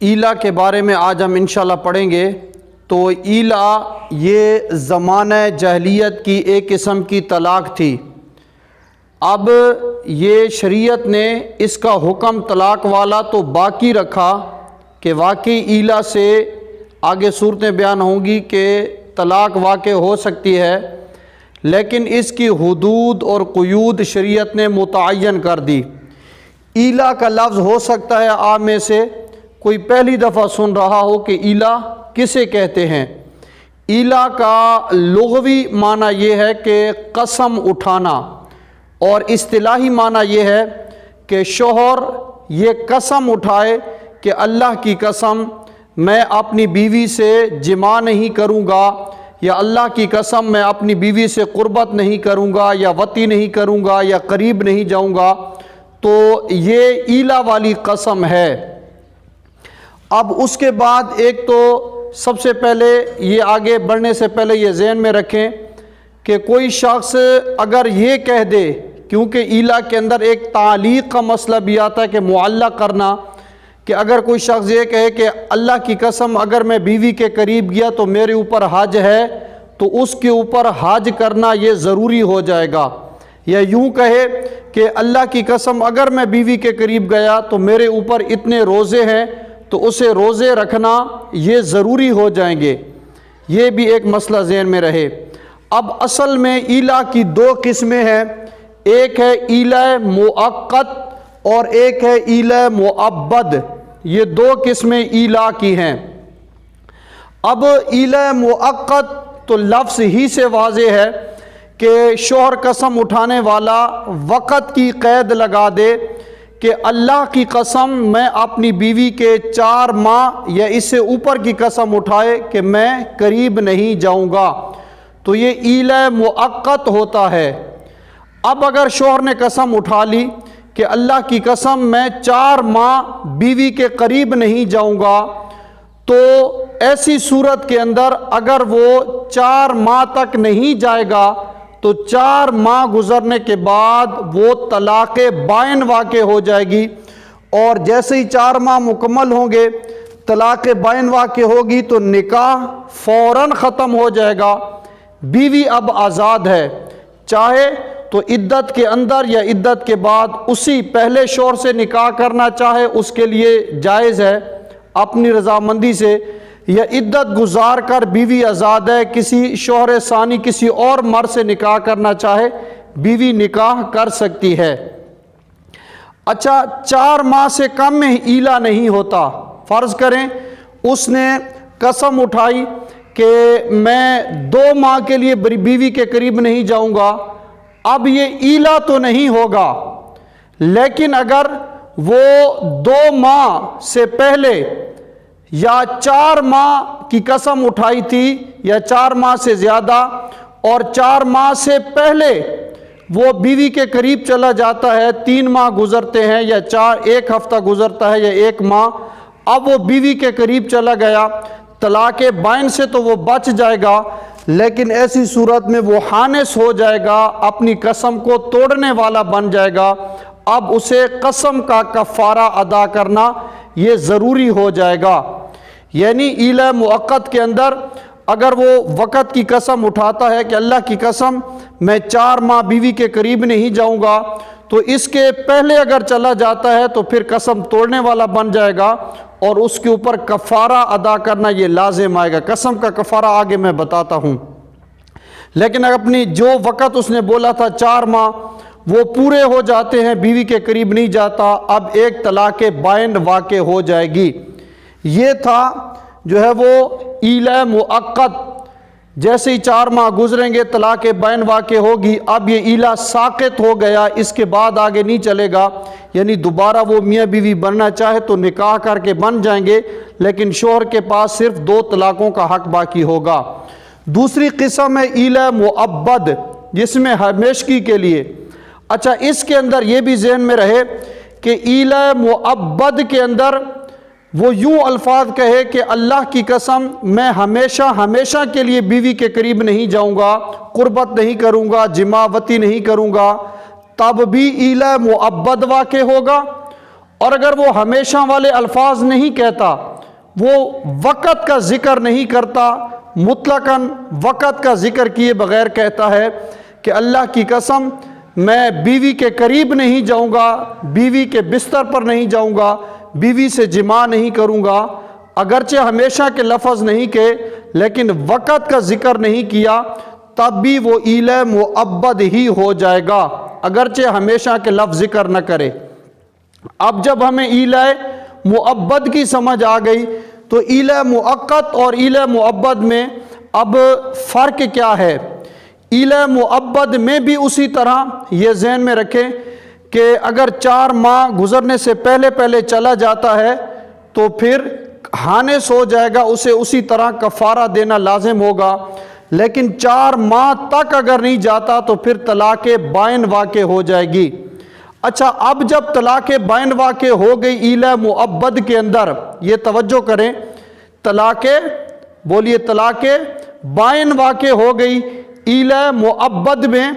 ایلا کے بارے میں آج ہم انشاءاللہ پڑھیں گے۔ تو ایلا یہ زمانہ جاہلیت کی ایک قسم کی طلاق تھی۔ اب یہ شریعت نے اس کا حکم طلاق والا تو باقی رکھا کہ واقعی ایلا سے آگے صورتیں بیان ہوں گی کہ طلاق واقع ہو سکتی ہے، لیکن اس کی حدود اور قیود شریعت نے متعین کر دی۔ ایلا کا لفظ ہو سکتا ہے آپ میں سے کوئی پہلی دفعہ سن رہا ہو کہ ایلا کسے کہتے ہیں۔ ایلا کا لغوی معنی یہ ہے کہ قسم اٹھانا، اور اصطلاحی معنی یہ ہے کہ شوہر یہ قسم اٹھائے کہ اللہ کی قسم میں اپنی بیوی سے جماع نہیں کروں گا، یا اللہ کی قسم میں اپنی بیوی سے قربت نہیں کروں گا، یا وطی نہیں کروں گا، یا قریب نہیں جاؤں گا۔ تو یہ ایلا والی قسم ہے۔ اب اس کے بعد ایک تو سب سے پہلے یہ آگے بڑھنے سے پہلے یہ ذہن میں رکھیں کہ کوئی شخص اگر یہ کہہ دے، کیونکہ ایلا کے اندر ایک تعلیق کا مسئلہ بھی آتا ہے کہ معلق کرنا، کہ اگر کوئی شخص یہ کہے کہ اللہ کی قسم اگر میں بیوی کے قریب گیا تو میرے اوپر حج ہے، تو اس کے اوپر حج کرنا یہ ضروری ہو جائے گا۔ یا یوں کہے کہ اللہ کی قسم اگر میں بیوی کے قریب گیا تو میرے اوپر اتنے روزے ہیں، تو اسے روزے رکھنا یہ ضروری ہو جائیں گے۔ یہ بھی ایک مسئلہ ذہن میں رہے۔ اب اصل میں ایلا کی دو قسمیں ہیں، ایک ہے ایلا مؤقت اور ایک ہے ایلا مؤبد۔ یہ دو قسمیں ایلا کی ہیں۔ اب ایلا مؤقت تو لفظ ہی سے واضح ہے کہ شوہر قسم اٹھانے والا وقت کی قید لگا دے کہ اللہ کی قسم میں اپنی بیوی کے 4 ماہ یا اس سے اوپر کی قسم اٹھائے کہ میں قریب نہیں جاؤں گا، تو یہ ایلا مؤقت ہوتا ہے۔ اب اگر شوہر نے قسم اٹھا لی کہ اللہ کی قسم میں 4 ماہ بیوی کے قریب نہیں جاؤں گا، تو ایسی صورت کے اندر اگر وہ 4 ماہ تک نہیں جائے گا تو 4 ماہ گزرنے کے بعد وہ طلاق بائن واقع ہو جائے گی، اور جیسے ہی 4 ماہ مکمل ہوں گے طلاق بائن واقع ہوگی تو نکاح فوراً ختم ہو جائے گا۔ بیوی اب آزاد ہے، چاہے تو عدت کے اندر یا عدت کے بعد اسی پہلے شوہر سے نکاح کرنا چاہے اس کے لیے جائز ہے اپنی رضامندی سے، یا عدت گزار کر بیوی آزاد ہے، کسی شوہر ثانی کسی اور مرد سے نکاح کرنا چاہے بیوی نکاح کر سکتی ہے۔ اچھا، 4 ماہ سے کم میں ایلا نہیں ہوتا۔ فرض کریں اس نے قسم اٹھائی کہ میں 2 ماہ کے لیے بیوی کے قریب نہیں جاؤں گا، اب یہ ایلا تو نہیں ہوگا، لیکن اگر وہ 2 ماہ سے پہلے یا 4 ماہ کی قسم اٹھائی تھی یا 4 ماہ سے زیادہ، اور 4 ماہ سے پہلے وہ بیوی کے قریب چلا جاتا ہے، 3 ماہ گزرتے ہیں یا 1 ہفتہ گزرتا ہے یا 1 ماہ، اب وہ بیوی کے قریب چلا گیا، طلاق بائن سے تو وہ بچ جائے گا، لیکن ایسی صورت میں وہ خانس ہو جائے گا، اپنی قسم کو توڑنے والا بن جائے گا۔ اب اسے قسم کا کفارہ ادا کرنا یہ ضروری ہو جائے گا۔ یعنی ایلا مؤقت کے اندر اگر وہ وقت کی قسم اٹھاتا ہے کہ اللہ کی قسم میں 4 ماہ بیوی کے قریب نہیں جاؤں گا، تو اس کے پہلے اگر چلا جاتا ہے تو پھر قسم توڑنے والا بن جائے گا، اور اس کے اوپر کفارہ ادا کرنا یہ لازم آئے گا۔ قسم کا کفارہ آگے میں بتاتا ہوں، لیکن اپنی جو وقت اس نے بولا تھا 4 ماہ وہ پورے ہو جاتے ہیں، بیوی کے قریب نہیں جاتا، اب ایک طلاق بائن واقع ہو جائے گی۔ یہ تھا جو ہے وہ ایلا مؤقت۔ جیسے ہی 4 ماہ گزریں گے طلاق بائن واقع ہوگی، اب یہ ایلا ساقط ہو گیا، اس کے بعد آگے نہیں چلے گا، یعنی دوبارہ وہ میاں بیوی بننا چاہے تو نکاح کر کے بن جائیں گے، لیکن شوہر کے پاس صرف 2 طلاقوں کا حق باقی ہوگا۔ دوسری قسم ہے ایلا مؤبد، جس میں ہمیشگی کے لیے۔ اچھا، اس کے اندر یہ بھی ذہن میں رہے کہ ایلا مؤبد کے اندر وہ یوں الفاظ کہے کہ اللہ کی قسم میں ہمیشہ ہمیشہ کے لیے بیوی کے قریب نہیں جاؤں گا، قربت نہیں کروں گا، جماع وطی نہیں کروں گا، تب بھی ایلا مؤبد واقع ہوگا۔ اور اگر وہ ہمیشہ والے الفاظ نہیں کہتا وہ وقت کا ذکر نہیں کرتا، مطلقاً وقت کا ذکر کیے بغیر کہتا ہے کہ اللہ کی قسم میں بیوی کے قریب نہیں جاؤں گا، بیوی کے بستر پر نہیں جاؤں گا، بیوی سے جماع نہیں کروں گا، اگرچہ ہمیشہ کے لفظ نہیں کہ لیکن وقت کا ذکر نہیں کیا، تب بھی وہ ایلہ معبد ہی ہو جائے گا اگرچہ ہمیشہ کے لفظ ذکر نہ کرے۔ اب جب ہمیں ایلہ معبد کی سمجھ آ گئی تو ایلہ مؤقت اور ایلہ معبد میں اب فرق کیا ہے؟ ایلہ معبد میں بھی اسی طرح یہ ذہن میں رکھیں کہ اگر 4 ماہ گزرنے سے پہلے چلا جاتا ہے تو پھر حانث ہو جائے گا، اسے اسی طرح کفارہ دینا لازم ہوگا، لیکن 4 ماہ تک اگر نہیں جاتا تو پھر طلاق بائن واقع ہو جائے گی۔ اچھا، اب جب طلاق بائن واقع ہو گئی ایلہ معبد کے اندر، یہ توجہ کریں، طلاق بائن واقع ہو گئی ایلہ معبد میں،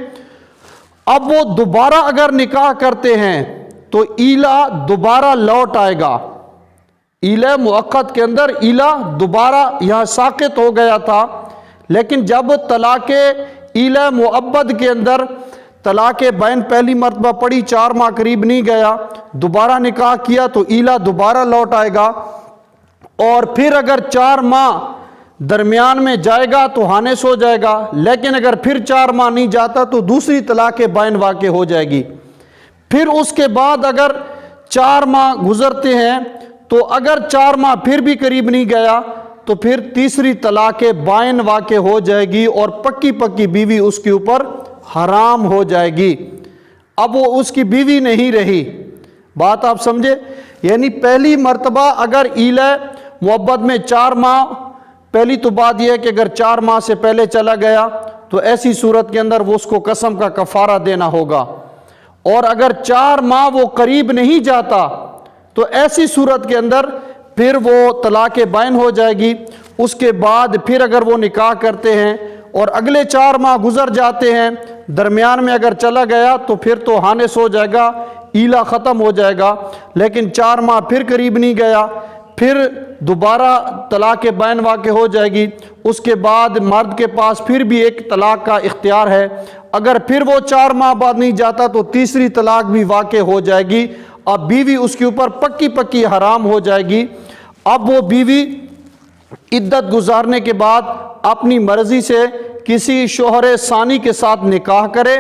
اب وہ دوبارہ اگر نکاح کرتے ہیں تو ایلہ دوبارہ لوٹ آئے گا۔ ایلہ مؤقت کے اندر ایلہ دوبارہ یہاں ساقط ہو گیا تھا، لیکن جب طلاق ایلہ معبد کے اندر طلاق بائن پہلی مرتبہ پڑی، 4 ماہ قریب نہیں گیا، دوبارہ نکاح کیا تو ایلہ دوبارہ لوٹ آئے گا، اور پھر اگر 4 ماہ درمیان میں جائے گا تو حانث ہو جائے گا، لیکن اگر پھر 4 ماہ نہیں جاتا تو دوسری طلاق بائن واقع ہو جائے گی۔ پھر اس کے بعد اگر 4 ماہ گزرتے ہیں تو اگر 4 ماہ پھر بھی قریب نہیں گیا تو پھر تیسری طلاق بائن واقع ہو جائے گی اور پکی بیوی اس کے اوپر حرام ہو جائے گی، اب وہ اس کی بیوی نہیں رہی۔ بات آپ سمجھے؟ یعنی پہلی مرتبہ اگر ایلہ معبد میں 4 ماہ، پہلی تو بات یہ ہے کہ اگر 4 ماہ سے پہلے چلا گیا تو ایسی صورت کے اندر وہ اس کو قسم کا کفارہ دینا ہوگا، اور اگر 4 ماہ وہ قریب نہیں جاتا تو ایسی صورت کے اندر پھر وہ طلاق بائن ہو جائے گی۔ اس کے بعد پھر اگر وہ نکاح کرتے ہیں اور اگلے 4 ماہ گزر جاتے ہیں، درمیان میں اگر چلا گیا تو پھر تو حانث ہو جائے گا، ایلہ ختم ہو جائے گا، لیکن 4 ماہ پھر قریب نہیں گیا، پھر دوبارہ طلاق بائن واقع ہو جائے گی۔ اس کے بعد مرد کے پاس پھر بھی ایک طلاق کا اختیار ہے، اگر پھر وہ 4 ماہ بعد نہیں جاتا تو تیسری طلاق بھی واقع ہو جائے گی، اب بیوی اس کے اوپر پکی حرام ہو جائے گی۔ اب وہ بیوی عدت گزارنے کے بعد اپنی مرضی سے کسی شوہر ثانی کے ساتھ نکاح کرے،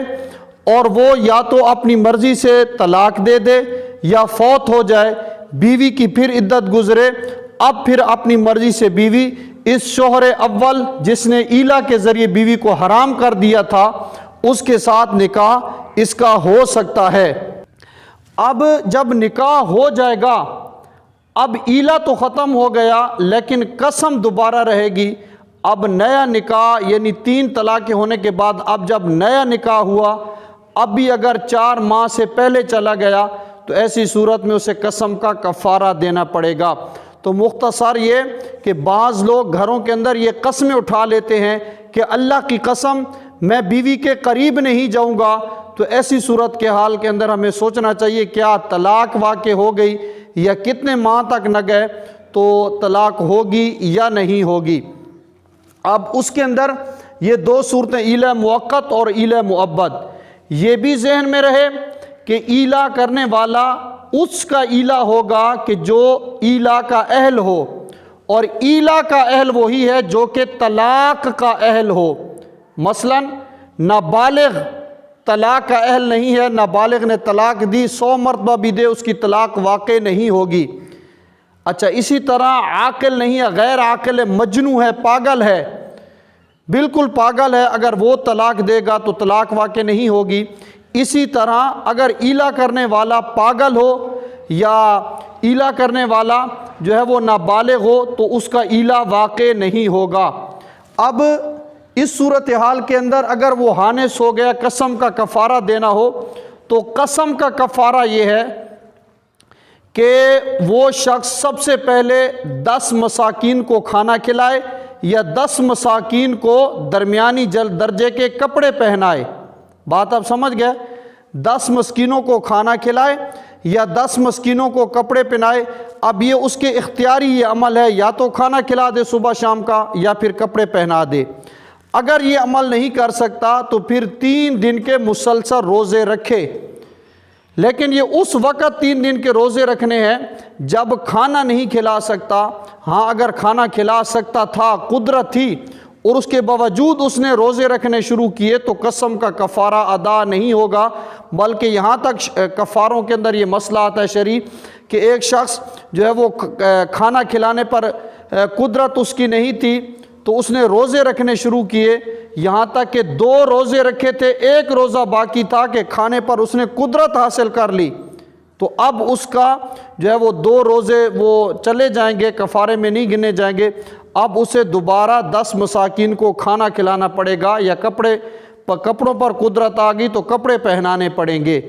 اور وہ یا تو اپنی مرضی سے طلاق دے دے یا فوت ہو جائے، بیوی کی پھر عدت گزرے، اب پھر اپنی مرضی سے بیوی اس شوہر اول جس نے ایلہ کے ذریعے بیوی کو حرام کر دیا تھا اس کے ساتھ نکاح اس کا ہو سکتا ہے۔ اب جب نکاح ہو جائے گا، اب ایلہ تو ختم ہو گیا لیکن قسم دوبارہ رہے گی، اب نیا نکاح یعنی 3 طلاقیں ہونے کے بعد اب جب نیا نکاح ہوا، اب بھی اگر 4 ماہ سے پہلے چلا گیا تو ایسی صورت میں اسے قسم کا کفارہ دینا پڑے گا۔ تو مختصر یہ کہ بعض لوگ گھروں کے اندر یہ قسمیں اٹھا لیتے ہیں کہ اللہ کی قسم میں بیوی کے قریب نہیں جاؤں گا، تو ایسی صورت کے حال کے اندر ہمیں سوچنا چاہیے کیا طلاق واقع ہو گئی یا کتنے ماہ تک نہ گئے تو طلاق ہوگی یا نہیں ہوگی۔ اب اس کے اندر یہ 2 صورتیں ایلہ مؤقت اور ایلہ معبد، یہ بھی ذہن میں رہے کہ ایلہ کرنے والا اس کا ایلہ ہوگا کہ جو ایلہ کا اہل ہو، اور ایلہ کا اہل وہی ہے جو کہ طلاق کا اہل ہو۔ مثلا نابالغ طلاق کا اہل نہیں ہے، نابالغ نے طلاق دی 100 مرتبہ بھی دے اس کی طلاق واقع نہیں ہوگی۔ اچھا، اسی طرح عاقل نہیں ہے، غیر عاقل ہے، مجنون ہے، پاگل ہے، بالکل پاگل ہے، اگر وہ طلاق دے گا تو طلاق واقع نہیں ہوگی۔ اسی طرح اگر ایلہ کرنے والا پاگل ہو یا ایلہ کرنے والا جو ہے وہ نابالغ ہو تو اس کا ایلہ واقع نہیں ہوگا۔ اب اس صورتحال کے اندر اگر وہ حانث ہو گیا، قسم کا کفارہ دینا ہو تو قسم کا کفارہ یہ ہے کہ وہ شخص سب سے پہلے 10 مساکین کو کھانا کھلائے یا 10 مساکین کو درمیانی درجے کے کپڑے پہنائے۔ بات آپ سمجھ گئے؟ 10 مسکینوں کو کھانا کھلائے یا 10 مسکینوں کو کپڑے پہنائے، اب یہ اس کے اختیاری یہ عمل ہے، یا تو کھانا کھلا دے صبح شام کا یا پھر کپڑے پہنا دے۔ اگر یہ عمل نہیں کر سکتا تو پھر 3 دن کے مسلسل روزے رکھے، لیکن یہ اس وقت 3 دن کے روزے رکھنے ہیں جب کھانا نہیں کھلا سکتا۔ ہاں اگر کھانا کھلا سکتا تھا، قدرت تھی، اور اس کے باوجود اس نے روزے رکھنے شروع کیے تو قسم کا کفارہ ادا نہیں ہوگا، بلکہ یہاں تک کفاروں کے اندر یہ مسئلہ آتا ہے شرعی کہ ایک شخص جو ہے وہ کھانا کھلانے پر قدرت اس کی نہیں تھی تو اس نے روزے رکھنے شروع کیے، یہاں تک کہ 2 روزے رکھے تھے، 1 روزہ باقی تھا کہ کھانے پر اس نے قدرت حاصل کر لی، تو اب اس کا جو ہے وہ 2 روزے وہ چلے جائیں گے، کفارے میں نہیں گنے جائیں گے۔ اب اسے دوبارہ 10 مساکین کو کھانا کھلانا پڑے گا، یا کپڑوں پر قدرت آ گئی تو کپڑے پہنانے پڑیں گے۔